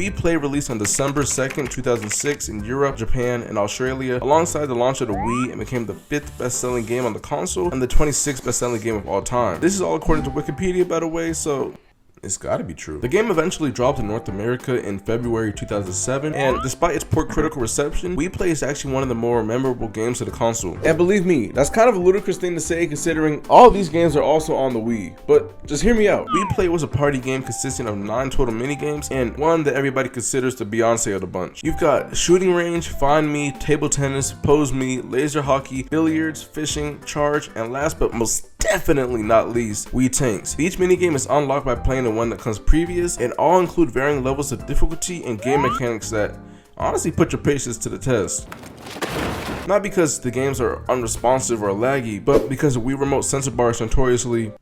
Wii Play released on December 2nd, 2006 in Europe, Japan, and Australia, alongside the launch of the Wii, and became the 5th best-selling game on the console and the 26th best-selling game of all time. This is all according to Wikipedia, by the way, so it's gotta be true. The game eventually dropped in North America in February 2007, and despite its poor critical reception, Wii Play is actually one of the more memorable games of the console. And believe me, that's kind of a ludicrous thing to say considering all of these games are also on the Wii. But just hear me out. Wii Play was a party game consisting of 9 total minigames, and one that everybody considers the Beyonce of the bunch. You've got shooting range, find me, table tennis, pose me, laser hockey, billiards, fishing, charge, and last but most definitely not least, Wii Tanks. Each minigame is unlocked by playing the one that comes previous, and all include varying levels of difficulty and game mechanics that honestly put your patience to the test. Not because the games are unresponsive or laggy, but because the Wii Remote sensor bar is notoriously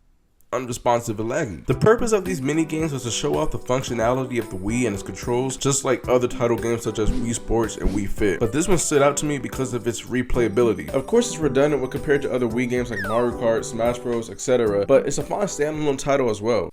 unresponsive and laggy. The purpose of these mini games was to show off the functionality of the Wii and its controls, just like other title games such as Wii Sports and Wii Fit. But this one stood out to me because of its replayability. Of course, it's redundant when compared to other Wii games like Mario Kart, Smash Bros, etc., but it's a fun standalone title as well.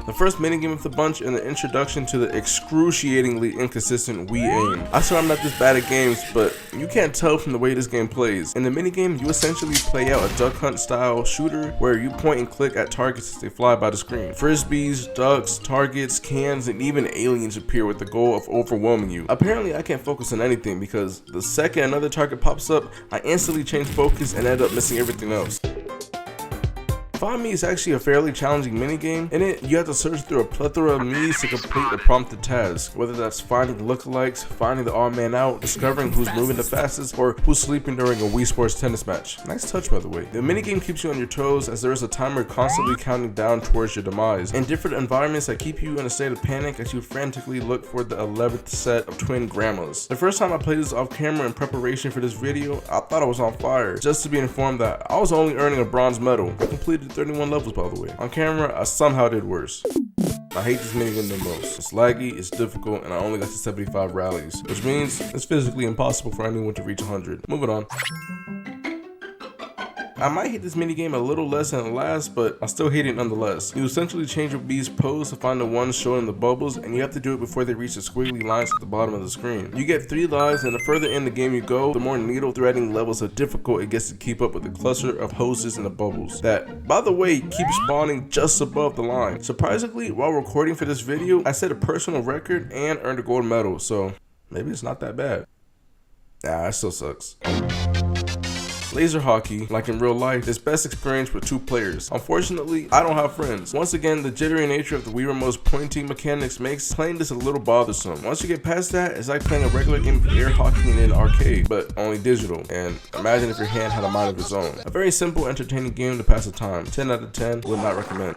The first minigame of the bunch and the introduction to the excruciatingly inconsistent Wii aim. I swear I'm not this bad at games, but you can't tell from the way this game plays. In the minigame, you essentially play out a duck hunt style shooter where you point and click at targets as they fly by the screen. Frisbees, ducks, targets, cans, and even aliens appear with the goal of overwhelming you. Apparently, I can't focus on anything because the second another target pops up, I instantly change focus and end up missing everything else. Find Me is actually a fairly challenging minigame. In it, you have to search through a plethora of me's to complete the prompted task, whether that's finding lookalikes, finding the odd man out, discovering who's moving the fastest, or who's sleeping during a Wii Sports tennis match. Nice touch, by the way. The minigame keeps you on your toes as there is a timer constantly counting down towards your demise, and different environments that keep you in a state of panic as you frantically look for the 11th set of twin grandmas. The first time I played this off camera in preparation for this video, I thought I was on fire, just to be informed that I was only earning a bronze medal. I completed 31 levels, by the way. On camera, I somehow did worse. I hate this minigame the most. It's laggy, it's difficult, and I only got to 75 rallies, which means it's physically impossible for anyone to reach 100. Moving on. I might hate this minigame a little less than the last, but I still hate it nonetheless. You essentially change your B's pose to find the ones showing the bubbles, and you have to do it before they reach the squiggly lines at the bottom of the screen. You get 3 lives, and the further in the game you go, the more needle threading levels of difficult it gets to keep up with the cluster of hoses in the bubbles that, by the way, keep spawning just above the line. Surprisingly, while recording for this video, I set a personal record and earned a gold medal, so maybe it's not that bad. Nah, it still sucks. Laser hockey, like in real life, is best experienced with 2 players. Unfortunately, I don't have friends. Once again, the jittery nature of the Wii Remote's pointing mechanics makes playing this a little bothersome. Once you get past that, it's like playing a regular game of air hockey in an arcade, but only digital. And imagine if your hand had a mind of its own. A very simple, entertaining game to pass the time. 10 out of 10, would not recommend.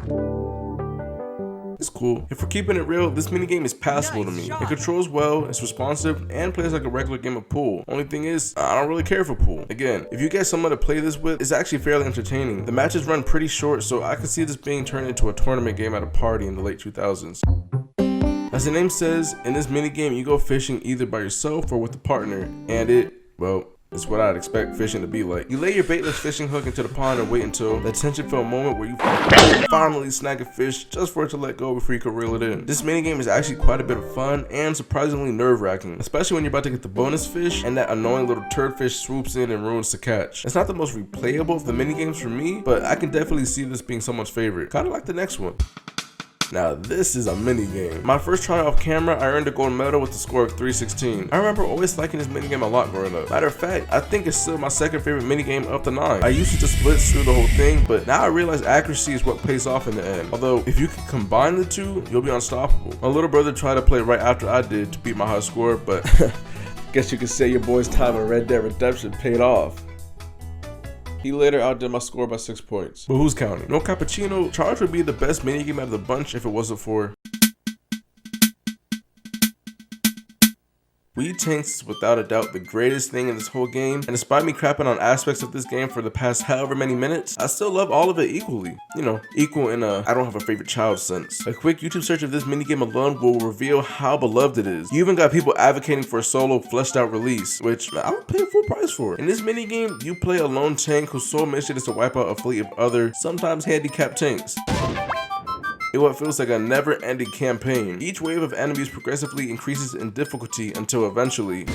It's cool. If we're keeping it real, this minigame is passable to me. It controls well, it's responsive, and plays like a regular game of pool. Only thing is, I don't really care for pool. Again, if you get someone to play this with, it's actually fairly entertaining. The matches run pretty short, so I can see this being turned into a tournament game at a party in the late 2000s. As the name says, in this minigame, you go fishing either by yourself or with a partner, and well, it's what I'd expect fishing to be like. You lay your baitless fishing hook into the pond and wait until the tension-filled moment where you finally snag a fish just for it to let go before you can reel it in. This minigame is actually quite a bit of fun and surprisingly nerve-wracking, especially when you're about to get the bonus fish and that annoying little turd fish swoops in and ruins the catch. It's not the most replayable of the minigames for me, but I can definitely see this being someone's favorite, kind of like the next one. Now this is a mini game. My first try off camera, I earned a gold medal with a score of 316. I remember always liking this minigame a lot growing up. Matter of fact, I think it's still my second favorite minigame of the 9. I used to just blitz through the whole thing, but now I realize accuracy is what pays off in the end. Although, if you can combine the two, you'll be unstoppable. My little brother tried to play right after I did to beat my high score, but guess you could say your boy's time in Red Dead Redemption paid off. He later outdid my score by 6 points. But who's counting? No cappuccino, Charge would be the best minigame out of the bunch if it wasn't for Wii Tanks is without a doubt the greatest thing in this whole game, and despite me crapping on aspects of this game for the past however many minutes, I still love all of it equally. You know, equal in a I don't have a favorite child sense. A quick YouTube search of this minigame alone will reveal how beloved it is. You even got people advocating for a solo fleshed out release, which I would pay full price for. In this minigame, you play a lone tank whose sole mission is to wipe out a fleet of other, sometimes handicapped tanks. in what feels like a never-ending campaign. Each wave of enemies progressively increases in difficulty until eventually...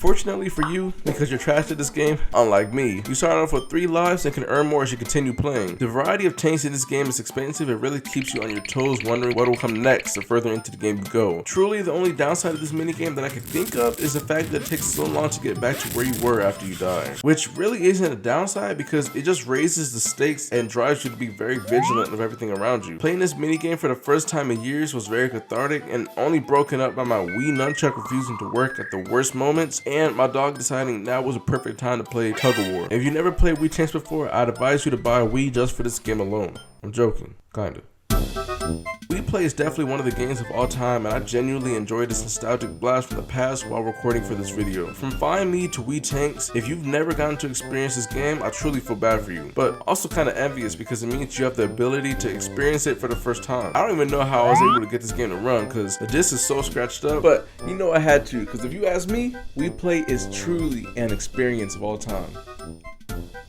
Fortunately for you, because you're trash at this game, unlike me, you start off with 3 lives and can earn more as you continue playing. The variety of tanks in this game is expansive and really keeps you on your toes wondering what will come next the further into the game you go. Truly, the only downside of this minigame that I can think of is the fact that it takes so long to get back to where you were after you die. Which really isn't a downside because it just raises the stakes and drives you to be very vigilant of everything around you. Playing this minigame for the first time in years was very cathartic and only broken up by my Wii nunchuck refusing to work at the worst moments and my dog deciding now was a perfect time to play tug of war. If you never played Wii tanks before, I'd advise you to buy a Wii just for this game alone. I'm joking, kinda. Wii Play is definitely one of the games of all time, and I genuinely enjoyed this nostalgic blast from the past while recording for this video. From Find Me to Wii Tanks, if you've never gotten to experience this game, I truly feel bad for you, but also kind of envious because it means you have the ability to experience it for the first time. I don't even know how I was able to get this game to run because the disc is so scratched up, but you know I had to, because if you ask me, Wii Play is truly an experience of all time.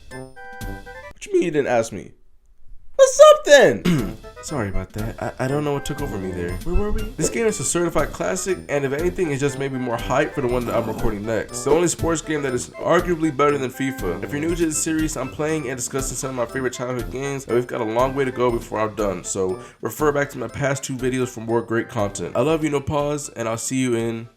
What you mean you didn't ask me? What's up then? Sorry about that. I don't know what took over me there. Where were we? This game is a certified classic, and if anything, it's just maybe more hype for the one that I'm recording next. The only sports game that is arguably better than FIFA. If you're new to this series, I'm playing and discussing some of my favorite childhood games, and we've got a long way to go before I'm done, so refer back to my past 2 videos for more great content. I love you, no pause, and I'll see you in